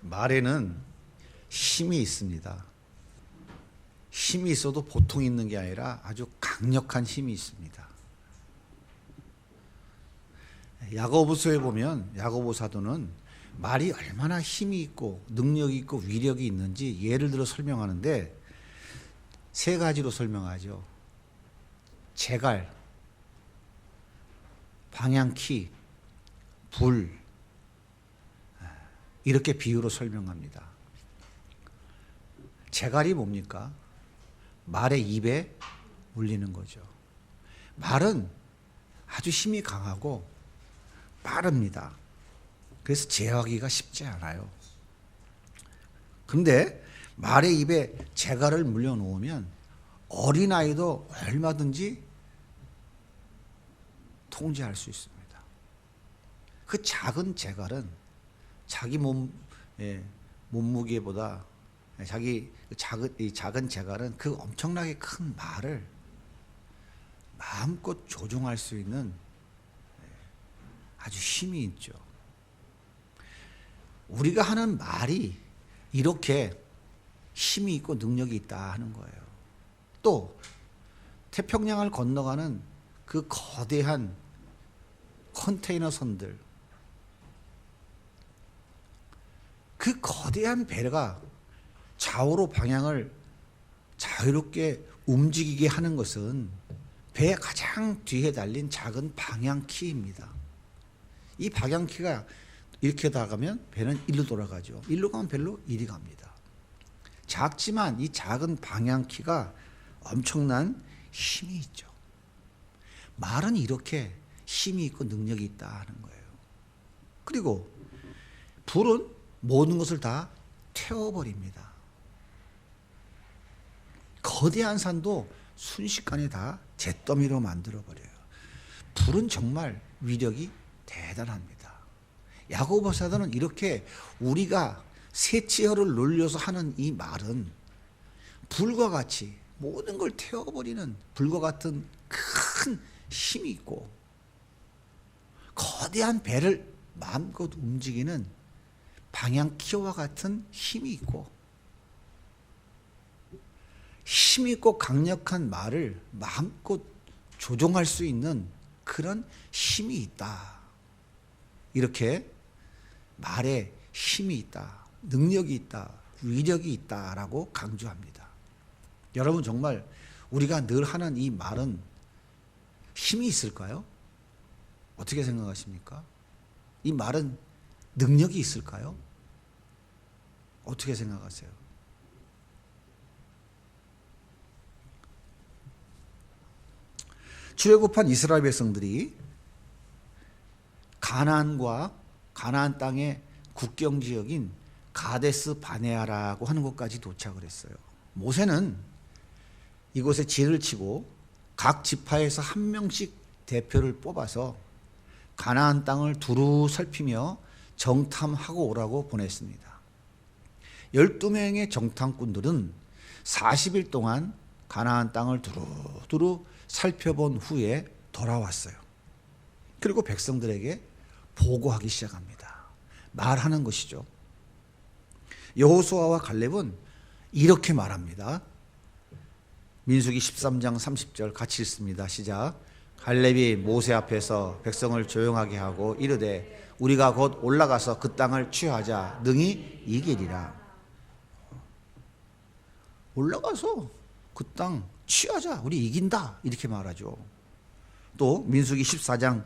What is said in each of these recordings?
말에는 힘이 있습니다. 힘이 있어도 보통 있는 게 아니라 아주 강력한 힘이 있습니다. 야고보서에 보면 야고보 사도는 말이 얼마나 힘이 있고 능력이 있고 위력이 있는지 예를 들어 설명하는데 세 가지로 설명하죠. 재갈, 방향키, 불, 이렇게 비유로 설명합니다. 재갈이 뭡니까? 말의 입에 물리는 거죠. 말은 아주 힘이 강하고 빠릅니다. 그래서 제어하기가 쉽지 않아요. 그런데 말의 입에 재갈을 물려놓으면 어린아이도 얼마든지 통제할 수 있습니다. 그 작은 재갈은 자기 몸무게보다 이 작은 재갈은 그 엄청나게 큰 말을 마음껏 조종할 수 있는 아주 힘이 있죠. 우리가 하는 말이 이렇게 힘이 있고 능력이 있다 하는 거예요. 또 태평양을 건너가는 그 거대한 컨테이너 선들, 그 거대한 배가 좌우로 방향을 자유롭게 움직이게 하는 것은 배의 가장 뒤에 달린 작은 방향키입니다. 이 방향키가 이렇게 나가면 배는 일로 돌아가죠. 일로 가면 배로 이리 갑니다. 작지만 이 작은 방향키가 엄청난 힘이 있죠. 말은 이렇게 힘이 있고 능력이 있다 하는 거예요. 그리고 불은 모든 것을 다 태워버립니다. 거대한 산도 순식간에 다 잿더미로 만들어버려요. 불은 정말 위력이 대단합니다. 야고보 사도는 이렇게 우리가 새치혈을 놀려서 하는 이 말은 불과 같이 모든 걸 태워버리는 불과 같은 큰 힘이 있고 거대한 배를 마음껏 움직이는 방향키와 같은 힘이 있고 힘 있고 강력한 말을 마음껏 조종할 수 있는 그런 힘이 있다. 이렇게 말에 힘이 있다, 능력이 있다, 위력이 있다라고 강조합니다. 여러분 정말 우리가 늘 하는 이 말은 힘이 있을까요? 어떻게 생각하십니까? 이 말은 능력이 있을까요? 어떻게 생각하세요? 출애굽한 이스라엘 백성들이 가나안 땅의 국경 지역인 가데스 바네아라고 하는 곳까지 도착을 했어요. 모세는 이곳에 진을 치고 각 지파에서 한 명씩 대표를 뽑아서 가나안 땅을 두루 살피며 정탐하고 오라고 보냈습니다. 12명의 정탐꾼들은 40일 동안 가나안 땅을 두루두루 살펴본 후에 돌아왔어요. 그리고 백성들에게 보고하기 시작합니다. 말하는 것이죠. 여호수아와 갈렙은 이렇게 말합니다. 민수기 13장 30절 같이 읽습니다. 시작. 갈렙이 모세 앞에서 백성을 조용하게 하고 이르되 우리가 곧 올라가서 그 땅을 취하자 능히 이기리라. 올라가서 그 땅 취하자, 우리 이긴다, 이렇게 말하죠. 또 민수기 14장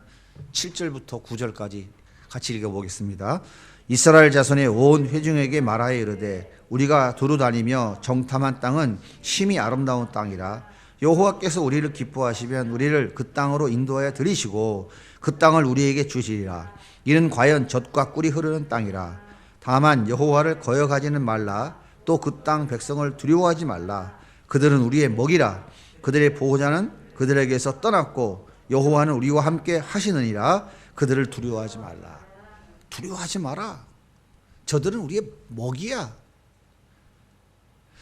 7절부터 9절까지 같이 읽어보겠습니다. 이스라엘 자손의 온 회중에게 말하여 이르되 우리가 두루 다니며 정탐한 땅은 심히 아름다운 땅이라. 여호와께서 우리를 기뻐하시면 우리를 그 땅으로 인도하여 들이시고 그 땅을 우리에게 주시리라. 이는 과연 젖과 꿀이 흐르는 땅이라. 다만 여호와를 거역하지는 말라. 또 그 땅 백성을 두려워하지 말라. 그들은 우리의 먹이라. 그들의 보호자는 그들에게서 떠났고 여호와는 우리와 함께 하시느니라. 그들을 두려워하지 말라. 두려워하지 마라. 저들은 우리의 먹이야.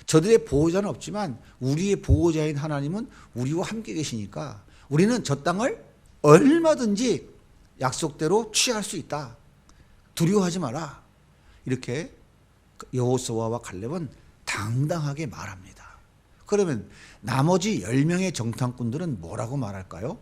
저들의 보호자는 없지만 우리의 보호자인 하나님은 우리와 함께 계시니까 우리는 저 땅을 얼마든지 약속대로 취할 수 있다. 두려워하지 마라. 이렇게 여호수아와 갈렙은 당당하게 말합니다. 그러면 나머지 10명의 정탐꾼들은 뭐라고 말할까요?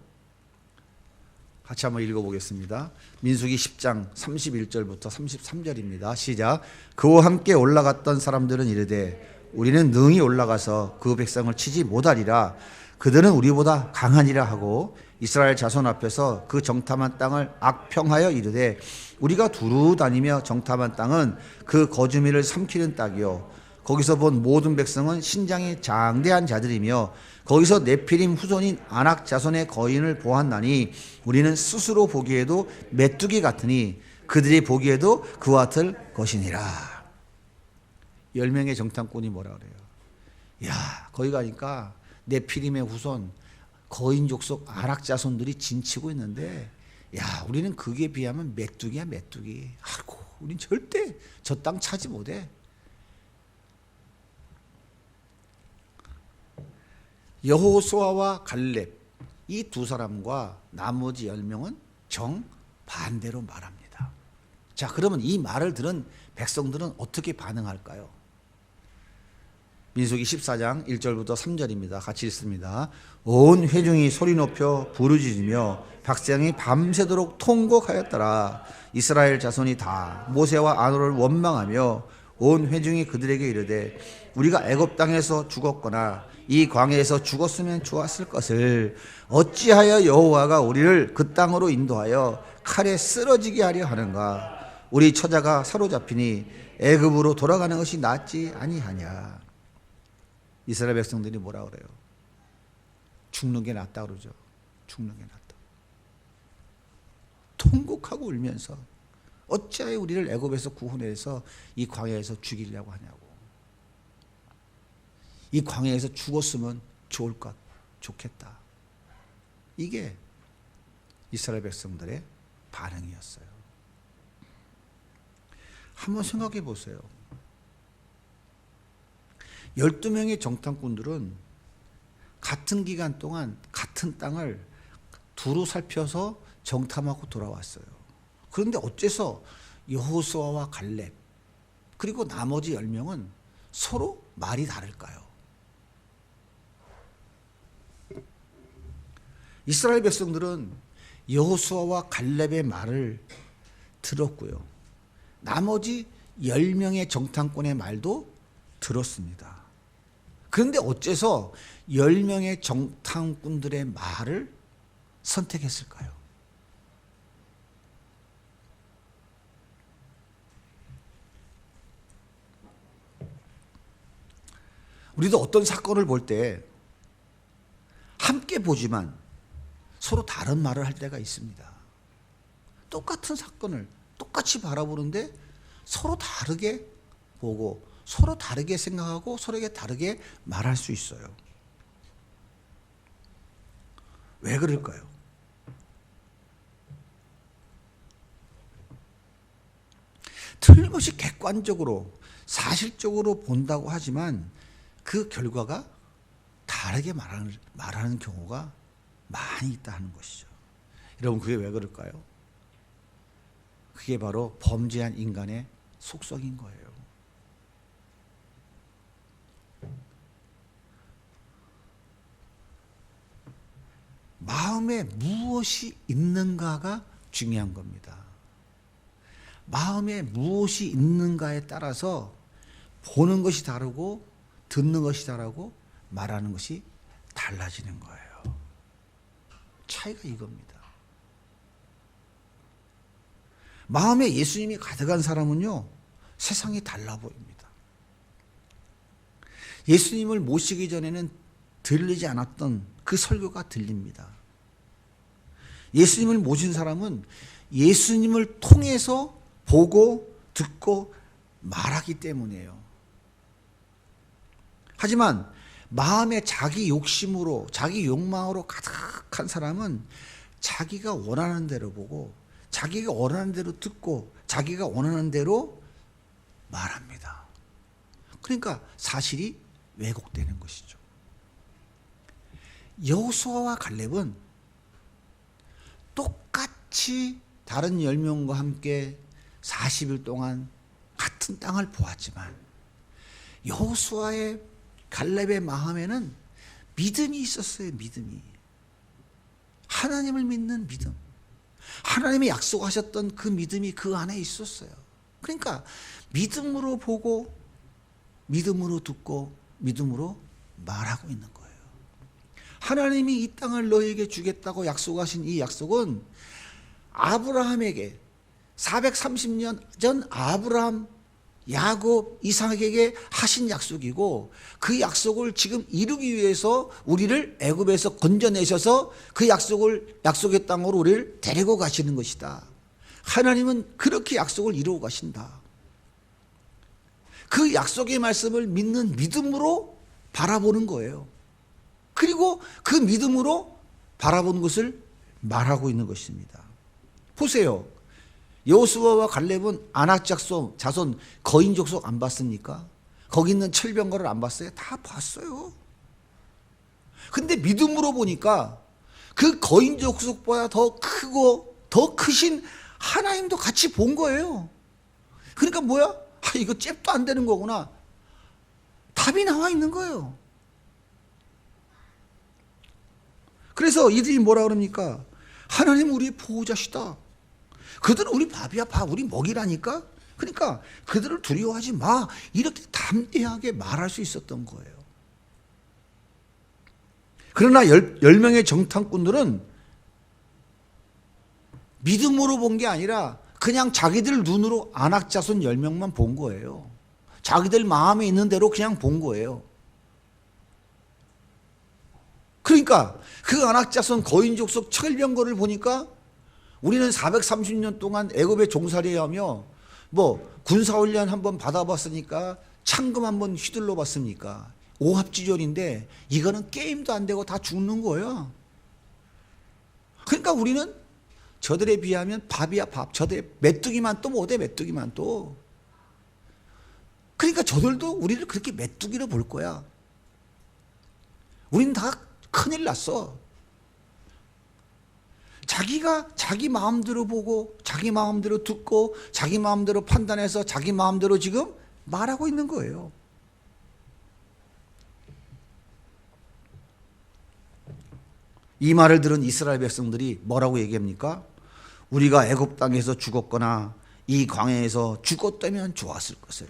같이 한번 읽어보겠습니다. 민수기 10장 31절부터 33절입니다. 시작. 그와 함께 올라갔던 사람들은 이르되 우리는 능히 올라가서 그 백성을 치지 못하리라. 그들은 우리보다 강하니라 하고 이스라엘 자손 앞에서 그 정탐한 땅을 악평하여 이르되 우리가 두루 다니며 정탐한 땅은 그 거주민을 삼키는 땅이요 거기서 본 모든 백성은 신장이 장대한 자들이며 거기서 네피림 후손인 아낙 자손의 거인을 보았나니 우리는 스스로 보기에도 메뚜기 같으니 그들이 보기에도 그와 같을 것이니라. 10명의 정탐꾼이 뭐라 그래요? 야, 거기 가니까 네피림의 후손 거인 족속 아낙 자손들이 진치고 있는데 야, 우리는 그게 비하면 메뚜기야, 메뚜기. 아이고, 우린 절대 저 땅 차지 못해. 여호수아와 갈렙 이 두 사람과 나머지 10명은 정반대로 말합니다. 자, 그러면 이 말을 들은 백성들은 어떻게 반응할까요? 민수기 14장 1절부터 3절입니다. 같이 읽습니다. 온 회중이 소리 높여 부르짖으며 백성이 밤새도록 통곡하였더라. 이스라엘 자손이 다 모세와 아론을 원망하며 온 회중이 그들에게 이르되 우리가 애굽 땅에서 죽었거나 이 광야에서 죽었으면 좋았을 것을 어찌하여 여호와가 우리를 그 땅으로 인도하여 칼에 쓰러지게 하려 하는가? 우리 처자가 사로잡히니 애굽으로 돌아가는 것이 낫지 아니하냐? 이스라엘 백성들이 뭐라 그래요? 죽는 게 낫다 그러죠. 죽는 게 낫다. 통곡하고 울면서 어찌하여 우리를 애굽에서 구원해서 이 광야에서 죽이려고 하냐고. 이 광야에서 죽었으면 좋을 것, 좋겠다. 이게 이스라엘 백성들의 반응이었어요. 한번 생각해 보세요. 12명의 정탐꾼들은 같은 기간 동안 같은 땅을 두루 살펴서 정탐하고 돌아왔어요. 그런데 어째서 여호수아와 갈렙 그리고 나머지 10명은 서로 말이 다를까요? 이스라엘 백성들은 여호수아와 갈렙의 말을 들었고요. 나머지 10명의 정탐꾼의 말도 들었습니다. 그런데 어째서 10명의 정탐꾼들의 말을 선택했을까요? 우리도 어떤 사건을 볼 때 함께 보지만 서로 다른 말을 할 때가 있습니다. 똑같은 사건을 똑같이 바라보는데 서로 다르게 보고 서로 다르게 생각하고 서로에게 다르게 말할 수 있어요. 왜 그럴까요? 틀림없이 객관적으로 사실적으로 본다고 하지만 그 결과가 다르게 말하는 경우가 많이 있다 하는 것이죠. 여러분, 그게 왜 그럴까요? 그게 바로 범죄한 인간의 속성인 거예요. 마음에 무엇이 있는가가 중요한 겁니다. 마음에 무엇이 있는가에 따라서 보는 것이 다르고 듣는 것이 다르고 말하는 것이 달라지는 거예요. 차이가 이겁니다. 마음에 예수님이 가득한 사람은요, 세상이 달라 보입니다. 예수님을 모시기 전에는 들리지 않았던 그 설교가 들립니다. 예수님을 모신 사람은 예수님을 통해서 보고 듣고 말하기 때문이에요. 하지만 마음에 자기 욕심으로 자기 욕망으로 가득한 사람은 자기가 원하는 대로 보고 자기가 원하는 대로 듣고 자기가 원하는 대로 말합니다. 그러니까 사실이 왜곡되는 것이죠. 여호수아와 갈렙은 똑같이 다른 10명과 함께 40일 동안 같은 큰 땅을 보았지만 여호수아의 갈렙의 마음에는 믿음이 있었어요. 믿음이. 하나님을 믿는 믿음. 하나님이 약속하셨던 그 믿음이 그 안에 있었어요. 그러니까 믿음으로 보고 믿음으로 듣고 믿음으로 말하고 있는 거예요. 하나님이 이 땅을 너에게 주겠다고 약속하신 이 약속은 아브라함에게 430년 전 아브라함, 야곱, 이삭에게 하신 약속이고 그 약속을 지금 이루기 위해서 우리를 애굽에서 건져내셔서 그 약속의 땅으로 우리를 데리고 가시는 것이다. 하나님은 그렇게 약속을 이루어 가신다. 그 약속의 말씀을 믿는 믿음으로 바라보는 거예요. 그리고 그 믿음으로 바라보는 것을 말하고 있는 것입니다. 보세요. 여호수아와 갈렙은 아낙 자손 거인 족속 안 봤습니까? 거기 있는 철병거를 안 봤어요? 다 봤어요. 근데 믿음으로 보니까 그 거인 족속보다 더 크고 더 크신 하나님도 같이 본 거예요. 그러니까 뭐야? 아, 이거 잽도 안 되는 거구나. 답이 나와 있는 거예요. 그래서 이들이 뭐라 그럽니까? 하나님 우리의 보호자시다. 그들은 우리 밥이야, 밥, 우리 먹이라니까? 그러니까 그들을 두려워하지 마. 이렇게 담대하게 말할 수 있었던 거예요. 그러나 10명의 정탐꾼들은 믿음으로 본 게 아니라 그냥 자기들 눈으로 아낙 자손 10명만 본 거예요. 자기들 마음에 있는 대로 그냥 본 거예요. 그러니까 그 아낙 자손 거인 족속 철병거를 보니까 우리는 430년 동안 애굽에 종살이하며 뭐 군사훈련 한번 받아봤으니까 창금 한번 휘둘러 봤습니까? 오합지졸인데 이거는 게임도 안 되고 다 죽는 거예요. 그러니까 우리는 저들에 비하면 밥이야 밥. 저들의 메뚜기만 또 못해. 메뚜기만 또. 그러니까 저들도 우리를 그렇게 메뚜기로 볼 거야. 우리는 다 큰일 났어. 자기가 자기 마음대로 보고 자기 마음대로 듣고 자기 마음대로 판단해서 자기 마음대로 지금 말하고 있는 거예요. 이 말을 들은 이스라엘 백성들이 뭐라고 얘기합니까? 우리가 애굽 땅에서 죽었거나 이 광야에서 죽었다면 좋았을 것을.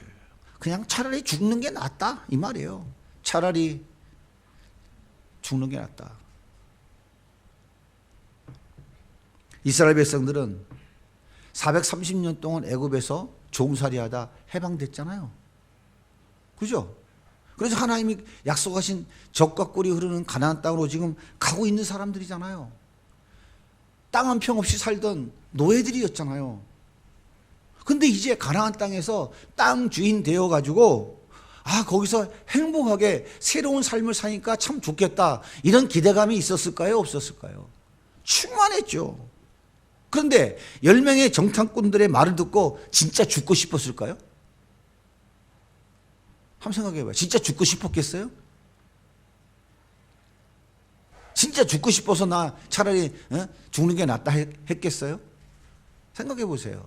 그냥 차라리 죽는 게 낫다 이 말이에요. 차라리 죽는 게 낫다. 이스라엘 백성들은 430년 동안 애굽에서 종살이하다 해방됐잖아요. 그죠? 그래서 하나님이 약속하신 적과 꿀이 흐르는 가나안 땅으로 지금 가고 있는 사람들이잖아요. 땅 한 평 없이 살던 노예들이었잖아요. 근데 이제 가나안 땅에서 땅 주인 되어가지고 거기서 행복하게 새로운 삶을 사니까 참 좋겠다. 이런 기대감이 있었을까요? 없었을까요? 충만했죠. 그런데 10명의 정탐꾼들의 말을 듣고 진짜 죽고 싶었을까요? 한번 생각해봐요. 진짜 죽고 싶었겠어요? 진짜 죽고 싶어서 나 차라리 죽는 게 낫다 했겠어요? 생각해보세요.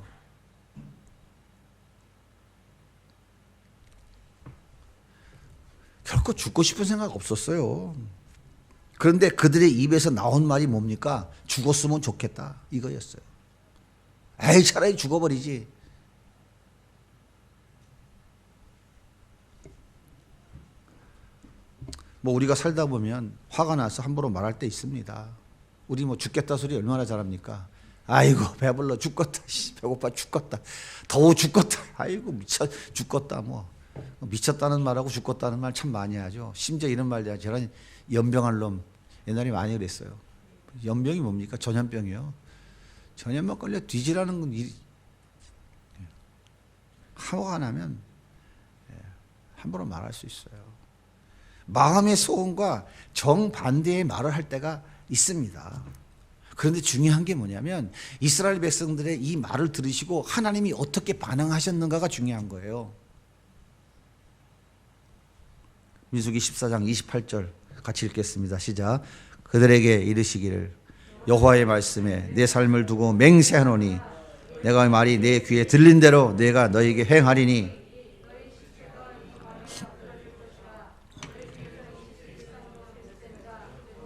결코 죽고 싶은 생각 없었어요. 그런데 그들의 입에서 나온 말이 뭡니까? 죽었으면 좋겠다 이거였어요. 에이 차라리 죽어버리지. 뭐 우리가 살다 보면 화가 나서 함부로 말할 때 있습니다. 우리 뭐 죽겠다 소리 얼마나 잘합니까? 아이고 배불러 죽겠다. 배고파 죽겠다. 더워 죽겠다. 아이고 미쳐 죽겠다. 뭐 미쳤다는 말하고 죽겠다는 말 참 많이 하죠. 심지어 이런 말도 하죠. 저런 연병할 놈 옛날에 많이 그랬어요. 연병이 뭡니까? 전염병이요. 전염병 걸려 뒤지라는 건 화가 나면 함부로 말할 수 있어요. 마음의 소원과 정반대의 말을 할 때가 있습니다. 그런데 중요한 게 뭐냐면 이스라엘 백성들의 이 말을 들으시고 하나님이 어떻게 반응하셨는가가 중요한 거예요. 민수기 14장 28절 같이 읽겠습니다. 시작. 그들에게 이르시기를 여호와의 말씀에 내 삶을 두고 맹세하노니 내가 말이 내 귀에 들린 대로 내가 너에게 행하리니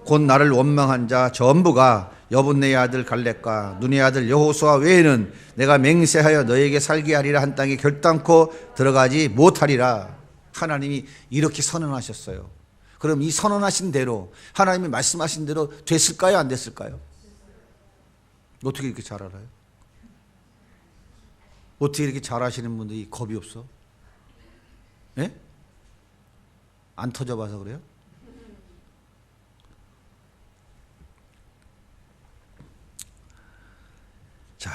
곧 나를 원망한 자 전부가 여분네의 아들 갈렙과 눈의 아들 여호수아 외에는 내가 맹세하여 너에게 살게 하리라 한 땅에 결단코 들어가지 못하리라. 하나님이 이렇게 선언하셨어요. 그럼 이 선언하신 대로, 하나님이 말씀하신 대로 됐을까요? 안 됐을까요? 어떻게 이렇게 잘 알아요? 어떻게 이렇게 잘 아시는 분들이 겁이 없어? 예? 안 터져봐서 그래요? 자,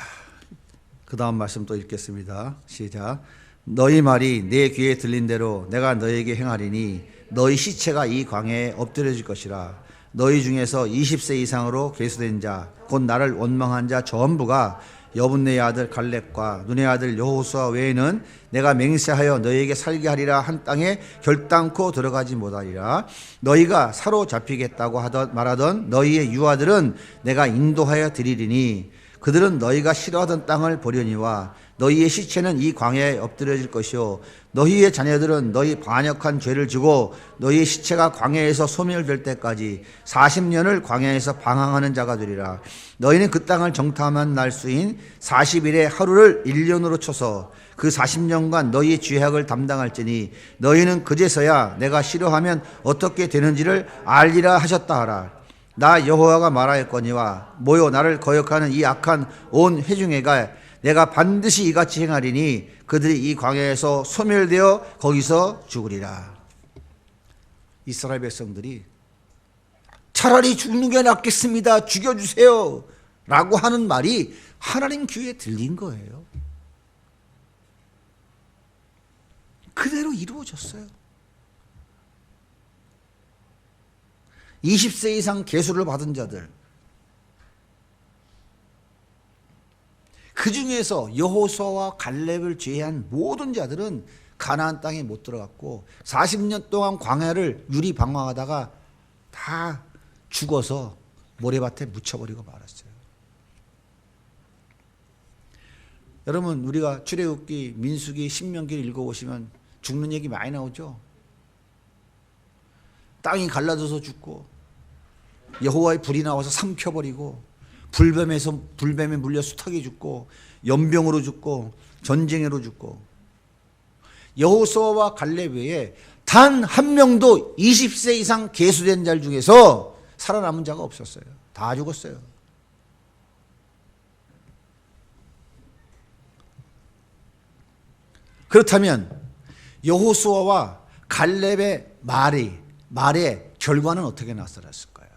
그 다음 말씀 또 읽겠습니다. 시작. 너희 말이 내 귀에 들린 대로 내가 너희에게 행하리니 너희 시체가 이 광야에 엎드려질 것이라. 너희 중에서 20세 이상으로 계수된 자, 곧 나를 원망한 자 전부가 여분네의 아들 갈렙과 눈의 아들 여호수아 외에는 내가 맹세하여 너희에게 살게 하리라 한 땅에 결단코 들어가지 못하리라. 너희가 사로잡히겠다고 말하던 너희의 유아들은 내가 인도하여 드리리니 그들은 너희가 싫어하던 땅을 보려니와 너희의 시체는 이 광야에 엎드려질 것이요 너희의 자녀들은 너희 반역한 죄를 지고 너희의 시체가 광야에서 소멸될 때까지 40년을 광야에서 방황하는 자가 되리라. 너희는 그 땅을 정탐한 날 수인 40일의 하루를 1년으로 쳐서 그 40년간 너희의 죄악을 담당할지니 너희는 그제서야 내가 싫어하면 어떻게 되는지를 알리라 하셨다 하라. 나 여호와가 말하였거니와 모여 나를 거역하는 이 악한 온 회중에게 내가 반드시 이같이 행하리니 그들이 이 광야에서 소멸되어 거기서 죽으리라. 이스라엘 백성들이 차라리 죽는 게 낫겠습니다, 죽여주세요 라고 하는 말이 하나님 귀에 들린 거예요. 그대로 이루어졌어요. 20세 이상 계수를 받은 자들, 그 중에서 여호수아와 갈렙을 제외한 모든 자들은 가나안 땅에 못 들어갔고 40년 동안 광야를 유리방황하다가 다 죽어서 모래밭에 묻혀버리고 말았어요. 여러분, 우리가 출애굽기, 민수기, 신명기를 읽어보시면 죽는 얘기 많이 나오죠. 땅이 갈라져서 죽고 여호와의 불이 나와서 삼켜버리고 불뱀에 물려 수탉이 죽고 연병으로 죽고 전쟁으로 죽고. 여호수아와 갈렙 외에 단 한 명도 20세 이상 계수된 자 중에서 살아남은 자가 없었어요. 다 죽었어요. 그렇다면 여호수아와 갈렙의 말의 결과는 어떻게 나타났을까요?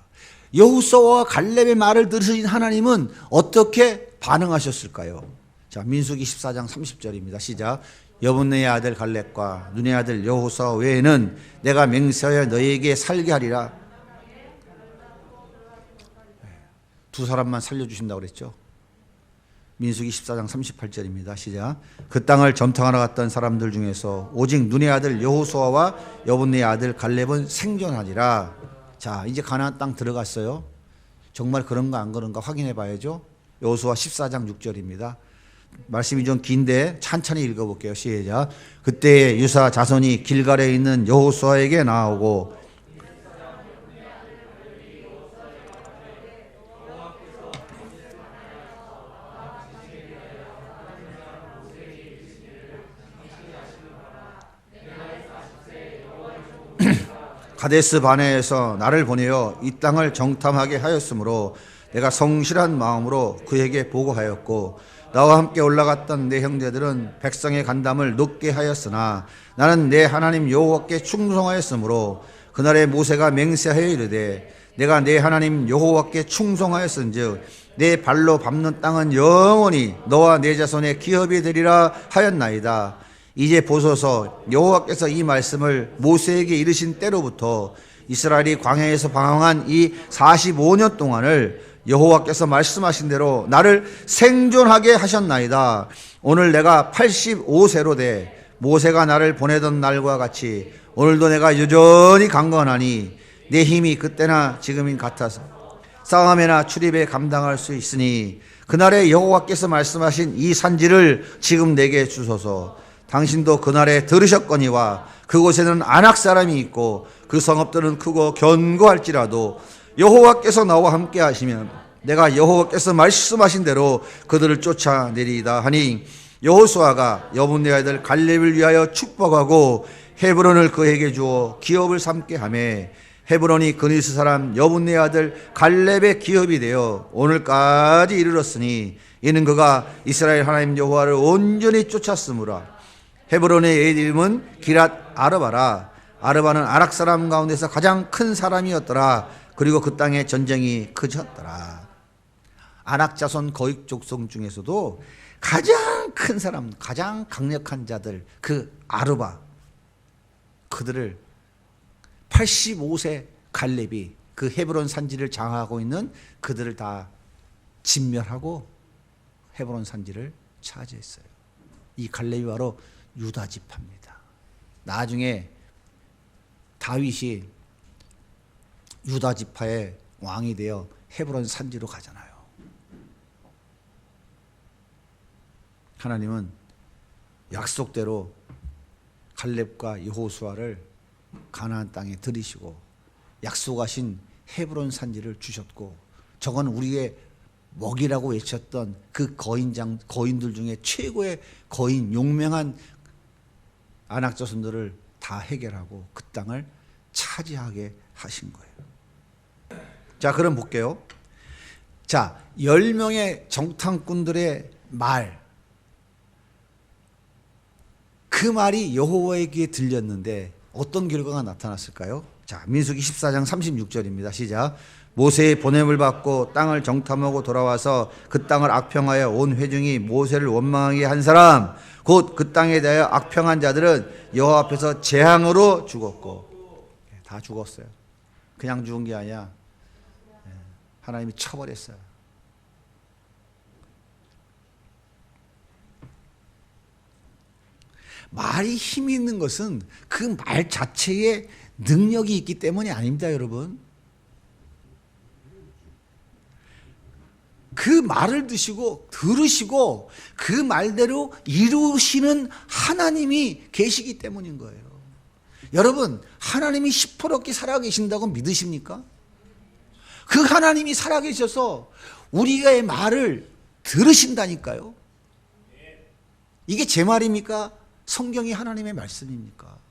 여호수아와 갈렙의 말을 들으신 하나님은 어떻게 반응하셨을까요? 자, 민수기 14장 30절입니다. 시작. 여분네의 아들 갈렙과 눈의 아들 여호수아 외에는 내가 맹세하여 너희에게 살게 하리라. 두 사람만 살려주신다고 그랬죠. 민수기 14장 38절입니다. 시작. 그 땅을 점탕하러 갔던 사람들 중에서 오직 눈의 아들 여호수아와 여분네의 아들 갈렙은 생존하리라. 자, 이제 가나안 땅 들어갔어요. 정말 그런가 안 그런가 확인해 봐야죠. 여호수아 14장 6절입니다. 말씀이 좀 긴데 천천히 읽어볼게요. 시작. 그때 유사 자손이 길갈에 있는 여호수아에게 나오고 가데스 바네에서 나를 보내어 이 땅을 정탐하게 하였으므로 내가 성실한 마음으로 그에게 보고하였고 나와 함께 올라갔던 내 형제들은 백성의 간담을 높게 하였으나 나는 내 하나님 여호와께 충성하였으므로 그날에 모세가 맹세하여 이르되 내가 내 하나님 여호와께 충성하였은즉 내 발로 밟는 땅은 영원히 너와 내 자손의 기업이 되리라 하였나이다. 이제 보소서, 여호와께서 이 말씀을 모세에게 이르신 때로부터 이스라엘이 광야에서 방황한 이 45년 동안을 여호와께서 말씀하신 대로 나를 생존하게 하셨나이다. 오늘 내가 85세로 돼 모세가 나를 보내던 날과 같이 오늘도 내가 여전히 강건하니 내 힘이 그때나 지금인 같아서 싸움에나 출입에 감당할 수 있으니 그날에 여호와께서 말씀하신 이 산지를 지금 내게 주소서. 당신도 그날에 들으셨거니와 그곳에는 안악 사람이 있고 그 성읍들은 크고 견고할지라도 여호와께서 나와 함께 하시면 내가 여호와께서 말씀하신 대로 그들을 쫓아내리이다 하니 여호수아가 여분네 아들 갈렙을 위하여 축복하고 헤브론을 그에게 주어 기업을 삼게 하매 헤브론이 그니스 사람 여분네 아들 갈렙의 기업이 되어 오늘까지 이르렀으니 이는 그가 이스라엘 하나님 여호와를 온전히 쫓았으므라. 헤브론의 이름은 기랏 아르바라. 아르바는 아락 사람 가운데서 가장 큰 사람이었더라. 그리고 그 땅에 전쟁이 커졌더라. 아낙 자손 거익 족속 중에서도 가장 큰 사람, 가장 강력한 자들, 그 아르바, 그들을 85세 갈렙이 그 헤브론 산지를 장악하고 있는 그들을 다 진멸하고 헤브론 산지를 차지했어요. 이 갈렙이 바로 유다 지파입니다. 나중에 다윗이 유다 지파의 왕이 되어 헤브론 산지로 가잖아요. 하나님은 약속대로 갈렙과 여호수아를 가나안 땅에 들이시고 약속하신 헤브론 산지를 주셨고, 저건 우리의 먹이라고 외쳤던 그 거인들 중에 최고의 거인, 용맹한 아낙 자손들을 다 해결하고 그 땅을 차지하게 하신 거예요. 자, 그럼 볼게요. 자, 10명의 정탐꾼들의 말, 그 말이 여호와의 귀에 들렸는데 어떤 결과가 나타났을까요? 자, 민수기 14장 36절입니다. 시작. 모세의 보냄을 받고 땅을 정탐하고 돌아와서 그 땅을 악평하여 온 회중이 모세를 원망하게 한 사람, 곧 그 땅에 대하여 악평한 자들은 여호와 앞에서 재앙으로 죽었고, 다 죽었어요. 그냥 죽은 게 아니야. 하나님이 쳐버렸어요. 말이 힘이 있는 것은 그 말 자체에 능력이 있기 때문이 아닙니다, 여러분. 그 말을 들으시고 그 말대로 이루시는 하나님이 계시기 때문인 거예요. 여러분, 하나님이 시퍼렇게 살아계신다고 믿으십니까? 그 하나님이 살아계셔서 우리의 말을 들으신다니까요. 이게 제 말입니까? 성경이 하나님의 말씀입니까?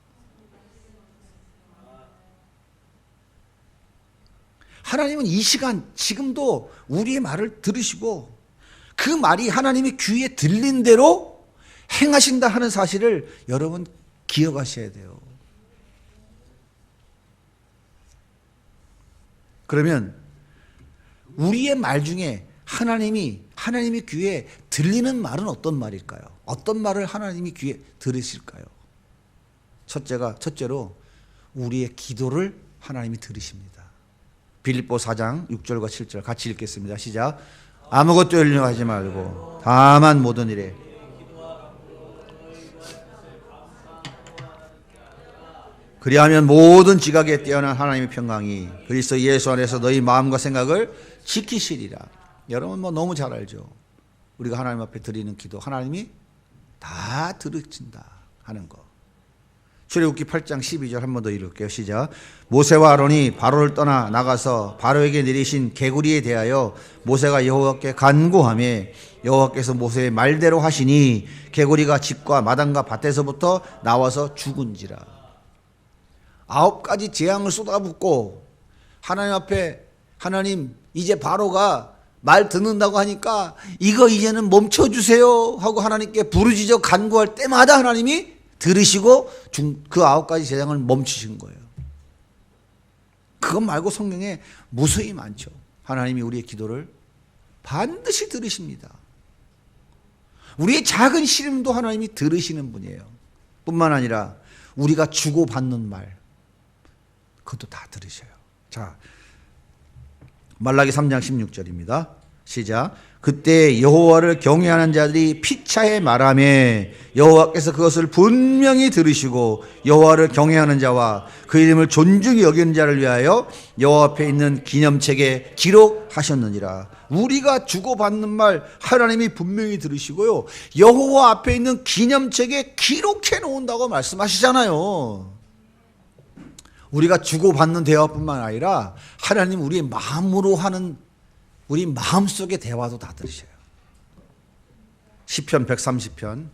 하나님은 이 시간 지금도 우리의 말을 들으시고 그 말이 하나님의 귀에 들린 대로 행하신다 하는 사실을 여러분 기억하셔야 돼요. 그러면 우리의 말 중에 하나님의 귀에 들리는 말은 어떤 말일까요? 어떤 말을 하나님이 귀에 들으실까요? 첫째로 우리의 기도를 하나님이 들으십니다. 빌립보 4장 6절과 7절 같이 읽겠습니다. 시작. 아무것도 염려하지 말고 다만 모든 일에 그리하면 모든 지각에 뛰어난 하나님의 평강이 그리스도 예수 안에서 너희 마음과 생각을 지키시리라. 여러분 너무 잘 알죠. 우리가 하나님 앞에 드리는 기도 하나님이 다 들으신다 하는 거. 출애굽기 8장 12절 한 번 더 읽을게요. 시작. 모세와 아론이 바로를 떠나 나가서 바로에게 내리신 개구리에 대하여 모세가 여호와께 간구하며 여호와께서 모세의 말대로 하시니 개구리가 집과 마당과 밭에서부터 나와서 죽은지라. 9가지 재앙을 쏟아붓고 하나님 앞에 하나님 이제 바로가 말 듣는다고 하니까 이거 이제는 멈춰주세요 하고 하나님께 부르짖어 간구할 때마다 하나님이 들으시고 그 9가지 재앙을 멈추신 거예요. 그것 말고 성경에 무수히 많죠. 하나님이 우리의 기도를 반드시 들으십니다. 우리의 작은 시름도 하나님이 들으시는 분이에요. 뿐만 아니라 우리가 주고받는 말 그것도 다 들으셔요. 자, 말라기 3장 16절입니다. 시작. 그때 여호와를 경외하는 자들이 피차에 말하며 여호와께서 그것을 분명히 들으시고 여호와를 경외하는 자와 그 이름을 존중히 여기는 자를 위하여 여호와 앞에 있는 기념책에 기록하셨느니라. 우리가 주고받는 말 하나님이 분명히 들으시고요, 여호와 앞에 있는 기념책에 기록해 놓은다고 말씀하시잖아요. 우리가 주고받는 대화뿐만 아니라 하나님 우리의 마음으로 하는 우리 마음속의 대화도 다 들으셔요. 시편 130편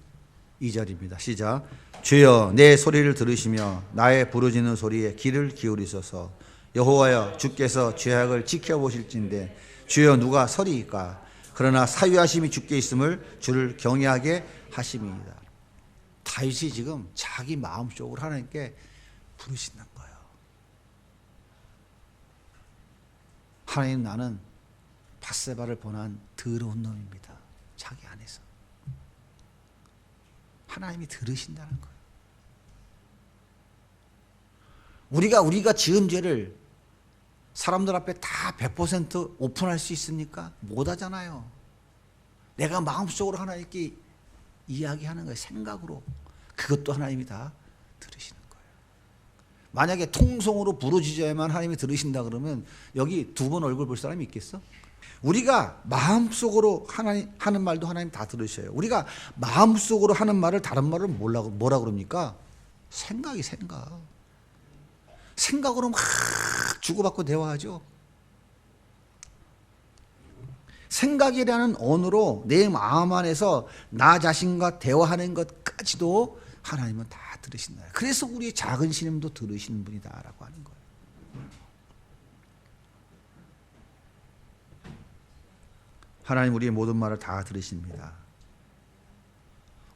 2절입니다. 시작. 주여 내 소리를 들으시며 나의 부르짖는 소리에 귀를 기울이소서. 여호와여 주께서 죄악을 지켜보실진데 주여 누가 서리이까. 그러나 사유하심이 주께 있음을 주를 경외하게 하심이니이다. 다윗이 지금 자기 마음속으로 하나님께 부르신다는 거예요. 하나님, 나는 밧세바를 본한 더러운 놈입니다. 자기 안에서 하나님이 들으신다는 거예요. 우리가 지은 죄를 사람들 앞에 다 100% 오픈할 수 있습니까? 못 하잖아요. 내가 마음속으로 하나님께 이야기하는 거예요. 생각으로. 그것도 하나님이 다 들으시는 거예요. 만약에 통성으로 부르짖어야만 하나님이 들으신다 그러면 여기 두 번 얼굴 볼 사람이 있겠어? 우리가 마음속으로 하나님 하는 말도 하나님 다 들으셔요. 우리가 마음속으로 하는 말을 다른 말을 뭐라 그럽니까? 생각. 생각으로 막 주고받고 대화하죠. 생각이라는 언어로 내 마음 안에서 나 자신과 대화하는 것까지도 하나님은 다 들으신다. 그래서 우리의 작은 신음도 들으시는 분이다라고 하는 거예요. 하나님 우리의 모든 말을 다 들으십니다.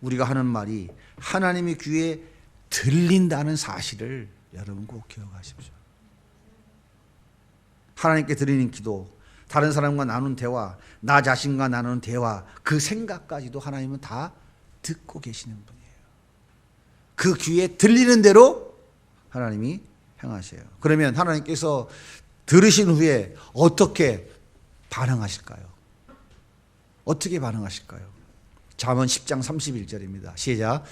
우리가 하는 말이 하나님의 귀에 들린다는 사실을 여러분 꼭 기억하십시오. 하나님께 드리는 기도, 다른 사람과 나눈 대화, 나 자신과 나누는 대화, 그 생각까지도 하나님은 다 듣고 계시는 분이에요. 그 귀에 들리는 대로 하나님이 행하셔요. 그러면 하나님께서 들으신 후에 어떻게 반응하실까요? 어떻게 반응하실까요? 잠언 10장 31절입니다. 시작.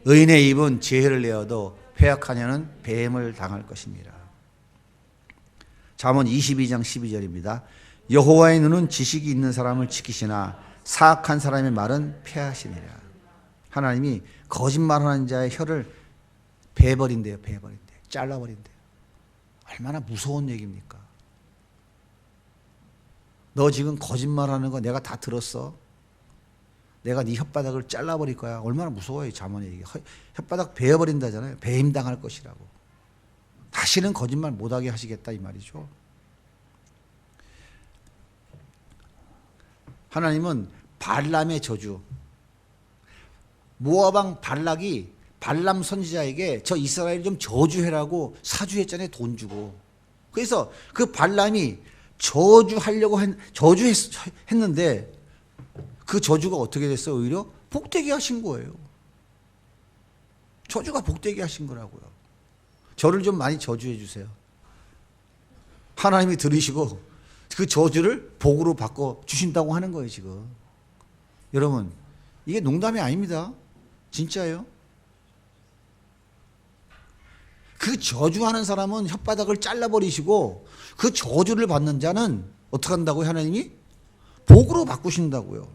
의인의 입은 죄를 내어도 회악하냐는 뱀을 당할 것입니다. 잠언 22장 12절입니다. 여호와의 눈은 지식이 있는 사람을 지키시나 사악한 사람의 말은 패하시니라. 하나님이 거짓말하는 자의 혀를 베버린대요. 잘라버린대요. 얼마나 무서운 얘기입니까? 너 지금 거짓말하는 거 내가 다 들었어. 내가 네 혓바닥을 잘라버릴 거야. 얼마나 무서워요. 잠언의 얘기. 혓바닥 베어버린다잖아요. 배임당할 것이라고. 다시는 거짓말 못하게 하시겠다 이 말이죠. 하나님은 발람의 저주, 모압 발락이 발람 선지자에게 저 이스라엘 좀 저주해라고 사주했잖아요. 돈 주고. 그래서 그 발람이 저주했는데 그 저주가 어떻게 됐어요? 오히려 복되게 하신 거예요. 저주가 복되게 하신 거라고요. 저를 좀 많이 저주해 주세요. 하나님이 들으시고 그 저주를 복으로 바꿔 주신다고 하는 거예요, 지금. 여러분, 이게 농담이 아닙니다. 진짜예요. 그 저주하는 사람은 혓바닥을 잘라버리시고 그 저주를 받는 자는 어떻게 한다고요? 하나님이 복으로 바꾸신다고요.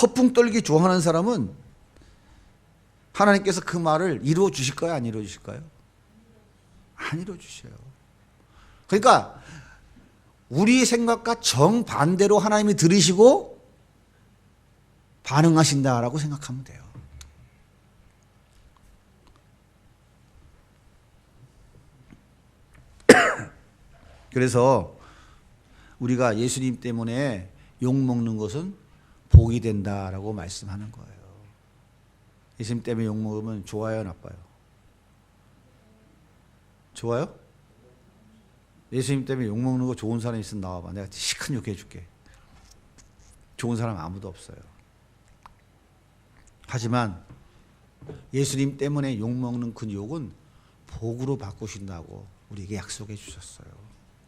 허풍 떨기 좋아하는 사람은 하나님께서 그 말을 이루어 주실까요? 안 이루어 주실까요? 안 이루어 주셔요. 그러니까 우리 생각과 정반대로 하나님이 들으시고 반응하신다라고 생각하면 돼요. 그래서 우리가 예수님 때문에 욕먹는 것은 복이 된다라고 말씀하는 거예요. 예수님 때문에 욕먹으면 좋아요, 나빠요? 좋아요? 예수님 때문에 욕먹는 거 좋은 사람 있으면 나와봐. 내가 시큰 욕해 줄게. 좋은 사람 아무도 없어요. 하지만 예수님 때문에 욕먹는 그 욕은 복으로 바꾸신다고 우리에게 약속해 주셨어요.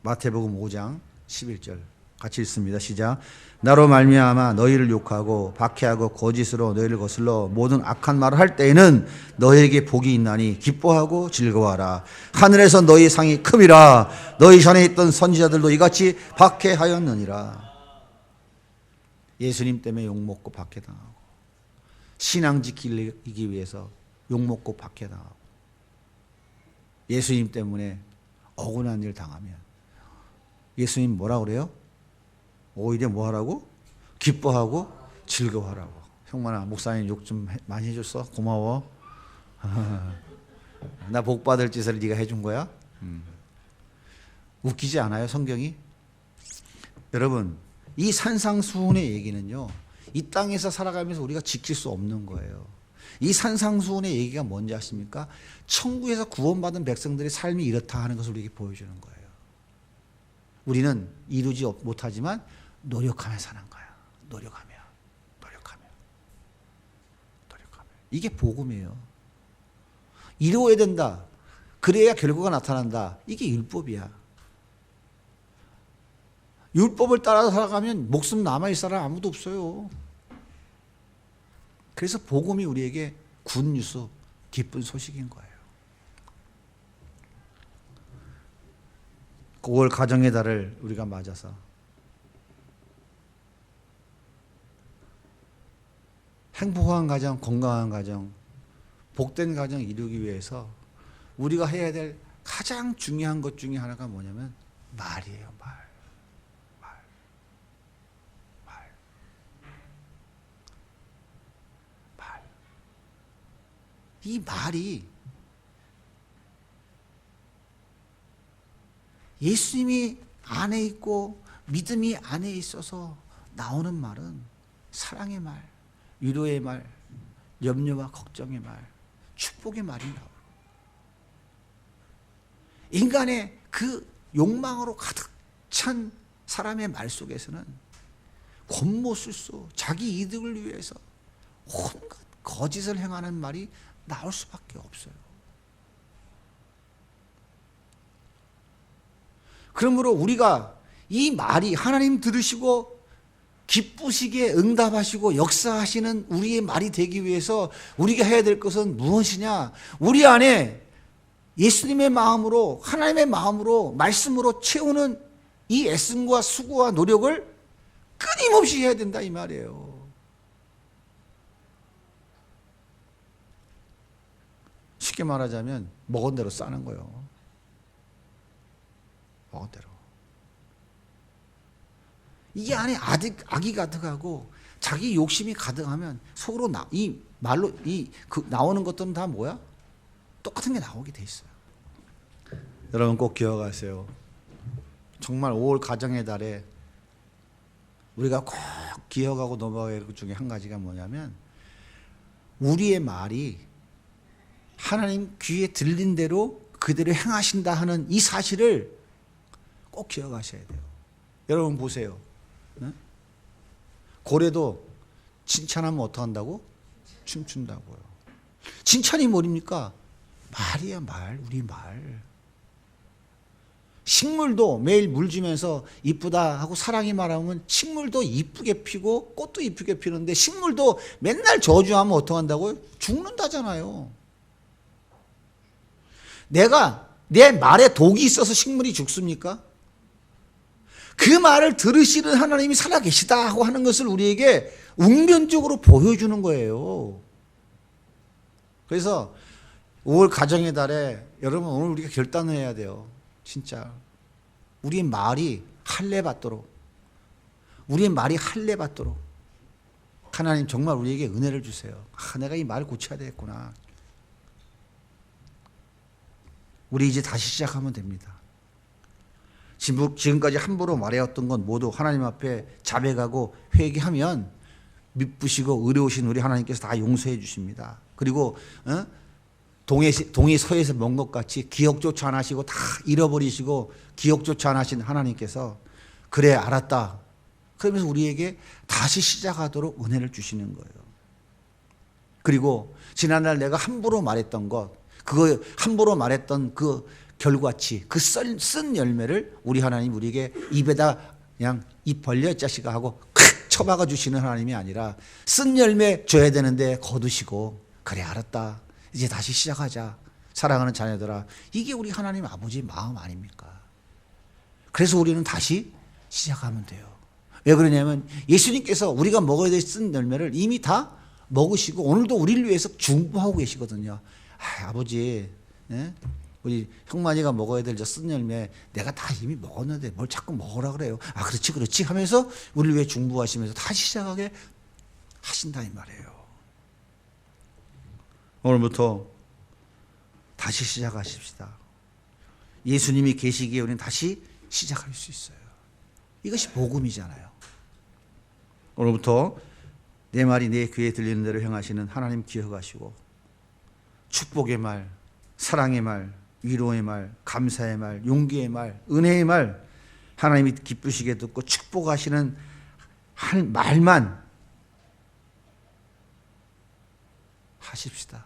마태복음 5장 11절 같이 읽습니다. 시작. 나로 말미암아 너희를 욕하고 박해하고 거짓으로 너희를 거슬러 모든 악한 말을 할 때에는 너희에게 복이 있나니 기뻐하고 즐거워하라. 하늘에서 너희 상이 큼이라. 너희 전에 있던 선지자들도 이같이 박해하였느니라. 예수님 때문에 욕먹고 박해당하고 신앙 지키기 위해서 욕먹고 박해당하고 예수님 때문에 억울한 일 당하면 예수님 뭐라 그래요? 오히려 뭐 하라고? 기뻐하고 즐거워하라고. 형만아, 목사님 욕 좀 많이 해줬어? 고마워. 나 복 받을 짓을 네가 해준 거야? 웃기지 않아요, 성경이? 여러분, 이 산상수훈의 얘기는요, 이 땅에서 살아가면서 우리가 지킬 수 없는 거예요. 이 산상수훈의 얘기가 뭔지 아십니까? 천국에서 구원받은 백성들의 삶이 이렇다 하는 것을 우리에게 보여주는 거예요. 우리는 이루지 못하지만 노력하며 사는 거야. 노력하며. 이게 복음이에요. 이루어야 된다. 그래야 결과가 나타난다. 이게 율법이야. 율법을 따라서 살아가면 목숨 남아있을 사람 아무도 없어요. 그래서 복음이 우리에게 굿뉴스, 기쁜 소식인 거예요. 9월 가정의 달을 우리가 맞아서 행복한 가정, 건강한 가정, 복된 가정 이루기 위해서 우리가 해야 될 가장 중요한 것 중에 하나가 뭐냐면 말이에요. 말. 이 말이 예수님이 안에 있고 믿음이 안에 있어서 나오는 말은 사랑의 말, 위로의 말, 염려와 걱정의 말, 축복의 말이 나와요. 인간의 그 욕망으로 가득 찬 사람의 말 속에서는 권모술수, 자기 이득을 위해서 온갖 거짓을 행하는 말이 나올 수밖에 없어요. 그러므로 우리가 이 말이 하나님 들으시고 기쁘시게 응답하시고 역사하시는 우리의 말이 되기 위해서 우리가 해야 될 것은 무엇이냐? 우리 안에 예수님의 마음으로, 하나님의 마음으로, 말씀으로 채우는 이 애씀과 수고와 노력을 끊임없이 해야 된다 이 말이에요. 쉽게 말하자면 먹은 대로 싸는 거예요. 먹은 대로. 이 안에 악이 가득하고 자기 욕심이 가득하면 속으로 이 말로 나오는 것들은 다 뭐야? 똑같은 게 나오게 돼 있어요. 여러분 꼭 기억하세요. 정말 5월 가정의 달에 우리가 꼭 기억하고 넘어가야 할 것 중에 한 가지가 뭐냐면 우리의 말이 하나님 귀에 들린 대로 그대로 행하신다 하는 이 사실을 꼭 기억하셔야 돼요. 여러분 보세요. 고래도 칭찬하면 어떡한다고? 춤춘다고요. 칭찬이 뭐입니까? 말이야 말, 우리 말. 식물도 매일 물 주면서 이쁘다 하고 사랑이 말하면 식물도 이쁘게 피고 꽃도 이쁘게 피는데 식물도 맨날 저주하면 어떡한다고요? 죽는다잖아요. 내 말에 독이 있어서 식물이 죽습니까? 그 말을 들으시는 하나님이 살아계시다 하고 하는 것을 우리에게 웅변적으로 보여주는 거예요. 그래서 5월 가정의 달에 여러분 오늘 우리가 결단을 해야 돼요. 진짜 우리의 말이 할례 받도록, 우리의 말이 할례 받도록 하나님 정말 우리에게 은혜를 주세요. 내가 이 말을 고쳐야 되겠구나. 우리 이제 다시 시작하면 됩니다. 지금까지 함부로 말해왔던 건 모두 하나님 앞에 자백하고 회개하면 미쁘시고 의로우신 우리 하나님께서 다 용서해 주십니다. 그리고 동이 서에서 먼 것 같이 기억조차 안 하시고 다 잃어버리시고 기억조차 안 하신 하나님께서 그래 알았다. 그러면서 우리에게 다시 시작하도록 은혜를 주시는 거예요. 그리고 지난날 내가 함부로 말했던 것, 그거 함부로 말했던 그 결과치, 그 쓴 열매를 우리 하나님 우리에게 입에다 그냥 입 벌려 이 자식아 하고 콱 쳐박아 주시는 하나님이 아니라 쓴 열매 줘야 되는데 거두시고 그래 알았다. 이제 다시 시작하자. 사랑하는 자녀들아. 이게 우리 하나님 아버지의 마음 아닙니까? 그래서 우리는 다시 시작하면 돼요. 왜 그러냐면 예수님께서 우리가 먹어야 될 쓴 열매를 이미 다 먹으시고 오늘도 우리를 위해서 중보하고 계시거든요. 아버지 우리 형만이가 먹어야 될 저 쓴 열매 내가 다 이미 먹었는데 뭘 자꾸 먹으라 그래요. 아 그렇지 그렇지 하면서 우리를 위해 중보하시면서 다시 시작하게 하신다 이 말이에요. 오늘부터 다시 시작하십시다. 예수님이 계시기에 우리는 다시 시작할 수 있어요. 이것이 복음이잖아요. 오늘부터 내 말이 내 귀에 들리는 대로 행하시는 하나님 기억하시고 축복의 말, 사랑의 말, 위로의 말, 감사의 말, 용기의 말, 은혜의 말 하나님이 기쁘시게 듣고 축복하시는 한 말만 하십시다.